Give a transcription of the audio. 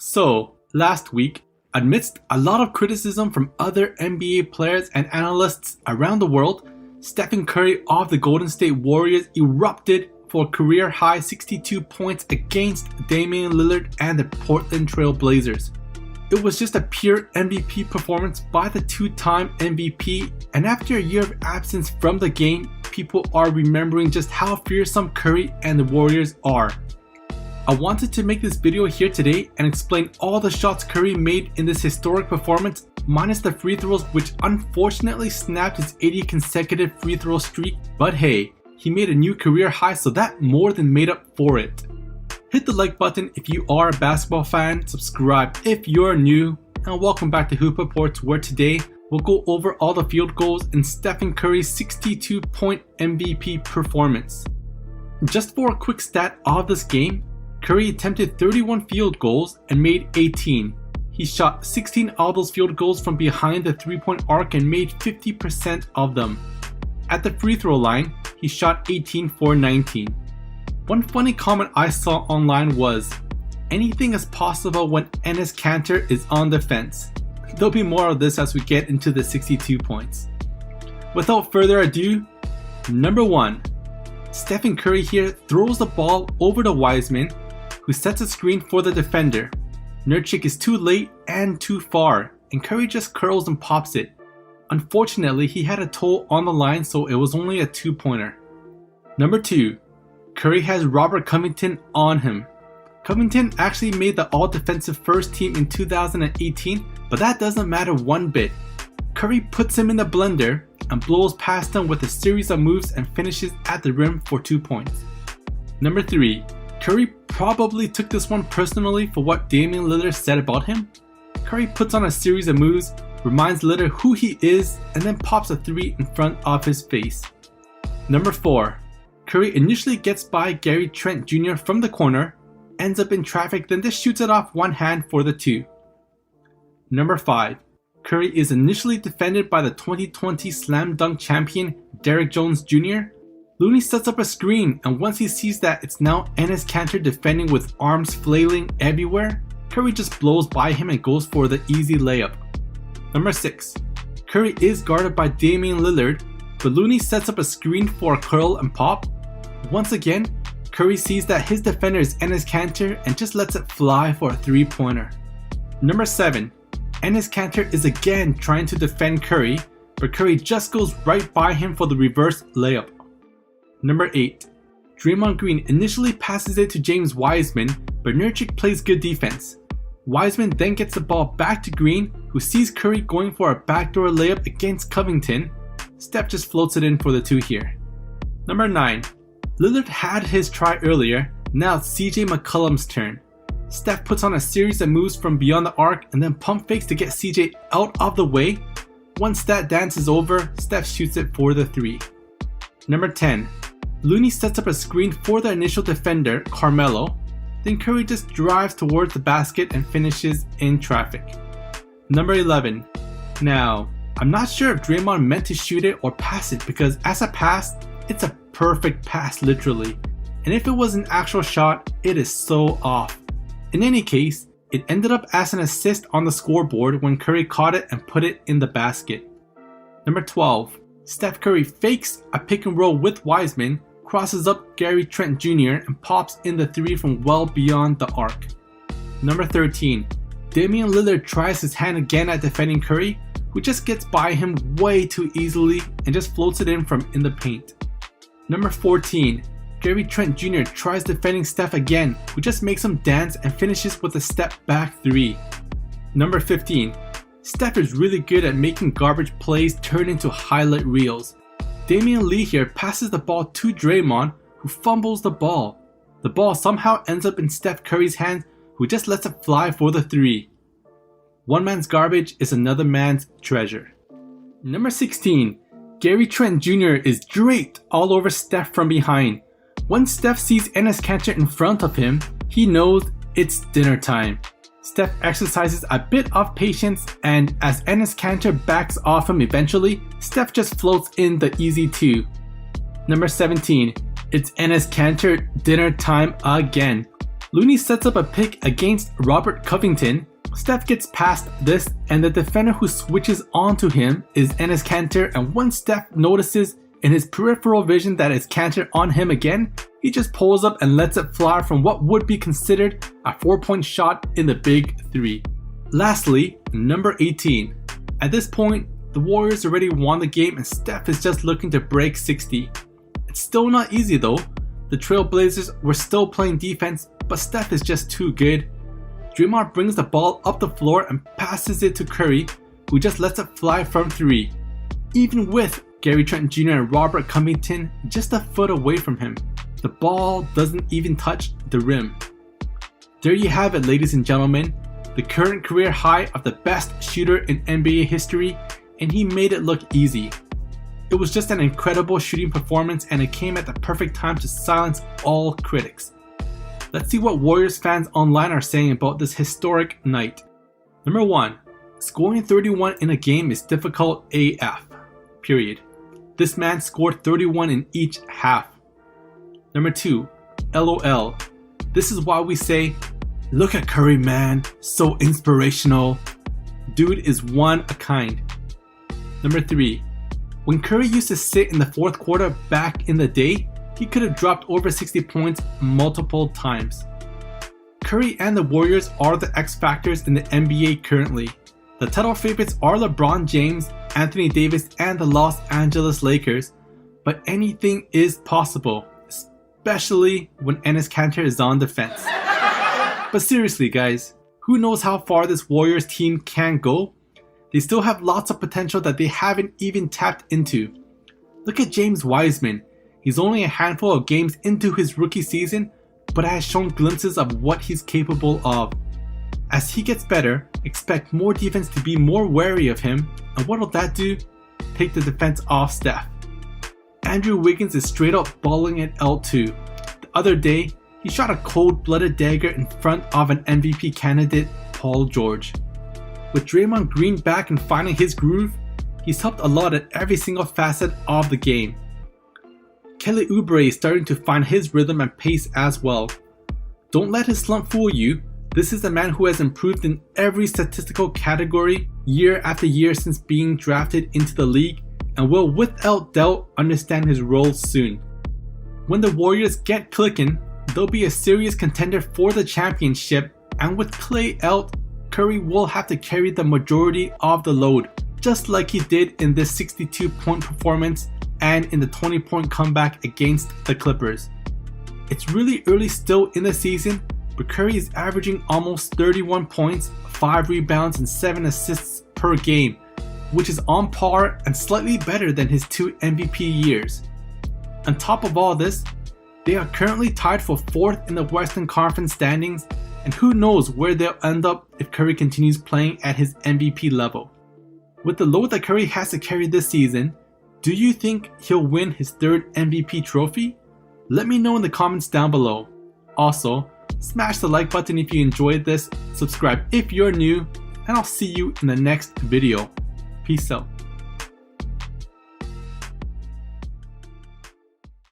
So, last week, amidst a lot of criticism from other NBA players and analysts around the world, Stephen Curry of the Golden State Warriors erupted for a career-high 62 points against Damian Lillard and the Portland Trail Blazers. It was just a pure MVP performance by the two-time MVP, and after a year of absence from the game, people are remembering just how fearsome Curry and the Warriors are. I wanted to make this video here today and explain all the shots Curry made in this historic performance, minus the free throws, which unfortunately snapped his 80 consecutive free throw streak, but hey, he made a new career high, so that more than made up for it. Hit the like button if you are a basketball fan, subscribe if you're new, and welcome back to Hoop Reports, where today we'll go over all the field goals in Stephen Curry's 62-point MVP performance. Just for a quick stat of this game, Curry attempted 31 field goals and made 18. He shot 16 of those field goals from behind the three-point arc and made 50% of them. At the free throw line, he shot 18 for 19. One funny comment I saw online was, "Anything is possible when Enes Kanter is on the fence." There'll be more of this as we get into the 62 points. Without further ado, number 1. Stephen Curry here throws the ball over to Wiseman, who sets a screen for the defender. Nurkic is too late and too far, and Curry just curls and pops it. Unfortunately, he had a toe on the line, so it was only a 2-pointer. Number 2. Curry has Robert Covington on him. Covington actually made the all-defensive first team in 2018, but that doesn't matter one bit. Curry puts him in the blender and blows past him with a series of moves and finishes at the rim for 2 points. Number 3. Curry probably took this one personally for what Damian Lillard said about him. Curry puts on a series of moves, reminds Lillard who he is, and then pops a 3 in front of his face. Number 4. Curry initially gets by Gary Trent Jr. from the corner, ends up in traffic, then just shoots it off one hand for the 2. Number 5. Curry is initially defended by the 2020 Slam Dunk champion Derrick Jones Jr. Looney sets up a screen, and once he sees that it's now Enes Kanter defending with arms flailing everywhere, Curry just blows by him and goes for the easy layup. Number 6. Curry is guarded by Damian Lillard, but Looney sets up a screen for a curl and pop. Once again, Curry sees that his defender is Enes Kanter and just lets it fly for a 3-pointer. Number 7. Enes Kanter is again trying to defend Curry, but Curry just goes right by him for the reverse layup. Number 8. Draymond Green initially passes it to James Wiseman, but Nurkic plays good defense. Wiseman then gets the ball back to Green, who sees Curry going for a backdoor layup against Covington. Steph just floats it in for the 2 here. Number 9. Lillard had his try earlier, now it's CJ McCollum's turn. Steph puts on a series of moves from beyond the arc and then pump fakes to get CJ out of the way. Once that dance is over, Steph shoots it for the 3. Number 10. Looney sets up a screen for the initial defender, Carmelo. Then Curry just drives towards the basket and finishes in traffic. Number 11. Now, I'm not sure if Draymond meant to shoot it or pass it, because as a pass, it's a perfect pass literally. And if it was an actual shot, it is so off. In any case, it ended up as an assist on the scoreboard when Curry caught it and put it in the basket. Number 12. Steph Curry fakes a pick and roll with Wiseman, crosses up Gary Trent Jr. and pops in the 3 from well beyond the arc. Number 13. Damian Lillard tries his hand again at defending Curry, who just gets by him way too easily and just floats it in from in the paint. Number 14. Gary Trent Jr. tries defending Steph again, who just makes him dance and finishes with a step back 3. Number 15. Steph is really good at making garbage plays turn into highlight reels. Damian Lee here passes the ball to Draymond, who fumbles the ball. The ball somehow ends up in Steph Curry's hands, who just lets it fly for the 3. One man's garbage is another man's treasure. Number 16. Gary Trent Jr. is draped all over Steph from behind. Once Steph sees Enes Kanter in front of him, he knows it's dinner time. Steph exercises a bit of patience, and as Enes Kanter backs off him eventually, Steph just floats in the easy 2. Number 17. It's Enes Kanter dinner time again. Looney sets up a pick against Robert Covington. Steph gets past this, and the defender who switches onto him is Enes Kanter, and once Steph notices in his peripheral vision that it's Kanter on him again, he just pulls up and lets it fly from what would be considered a 4-point shot in the big three. Lastly, number 18. At this point, the Warriors already won the game and Steph is just looking to break 60. It's still not easy though. The Trailblazers were still playing defense, but Steph is just too good. Draymond brings the ball up the floor and passes it to Curry, who just lets it fly from 3. Even with Gary Trent Jr. and Robert Covington just a foot away from him, the ball doesn't even touch the rim. There you have it, ladies and gentlemen, the current career high of the best shooter in NBA history, and he made it look easy. It was just an incredible shooting performance, and it came at the perfect time to silence all critics. Let's see what Warriors fans online are saying about this historic night. Number 1. Scoring 31 in a game is difficult AF. Period. This man scored 31 in each half. Number 2. LOL. This is why we say, look at Curry, man, so inspirational. Dude is one a kind. Number 3. When Curry used to sit in the fourth quarter back in the day, he could have dropped over 60 points multiple times. Curry and the Warriors are the X factors in the NBA currently. The title favorites are LeBron James, Anthony Davis, and the Los Angeles Lakers, but anything is possible, especially when Enes Kanter is on defense. But seriously guys, who knows how far this Warriors team can go? They still have lots of potential that they haven't even tapped into. Look at James Wiseman. He's only a handful of games into his rookie season, but has shown glimpses of what he's capable of. As he gets better, expect more defense to be more wary of him, and what will that do? Take the defense off Steph. Andrew Wiggins is straight up balling at L2. The other day, he shot a cold-blooded dagger in front of an MVP candidate, Paul George. With Draymond Green back and finding his groove, he's helped a lot at every single facet of the game. Kelly Oubre is starting to find his rhythm and pace as well. Don't let his slump fool you. This is a man who has improved in every statistical category year after year since being drafted into the league, and will without doubt understand his role soon. When the Warriors get clicking, they'll be a serious contender for the championship, and with Klay out, Curry will have to carry the majority of the load, just like he did in this 62-point performance and in the 20-point comeback against the Clippers. It's really early still in the season, but Curry is averaging almost 31 points, 5 rebounds, and 7 assists per game, which is on par and slightly better than his 2 MVP years. On top of all this, they are currently tied for 4th in the Western Conference standings, and who knows where they'll end up if Curry continues playing at his MVP level. With the load that Curry has to carry this season, do you think he'll win his 3rd MVP trophy? Let me know in the comments down below. Also, smash the like button if you enjoyed this, subscribe if you're new, and I'll see you in the next video. Peace out.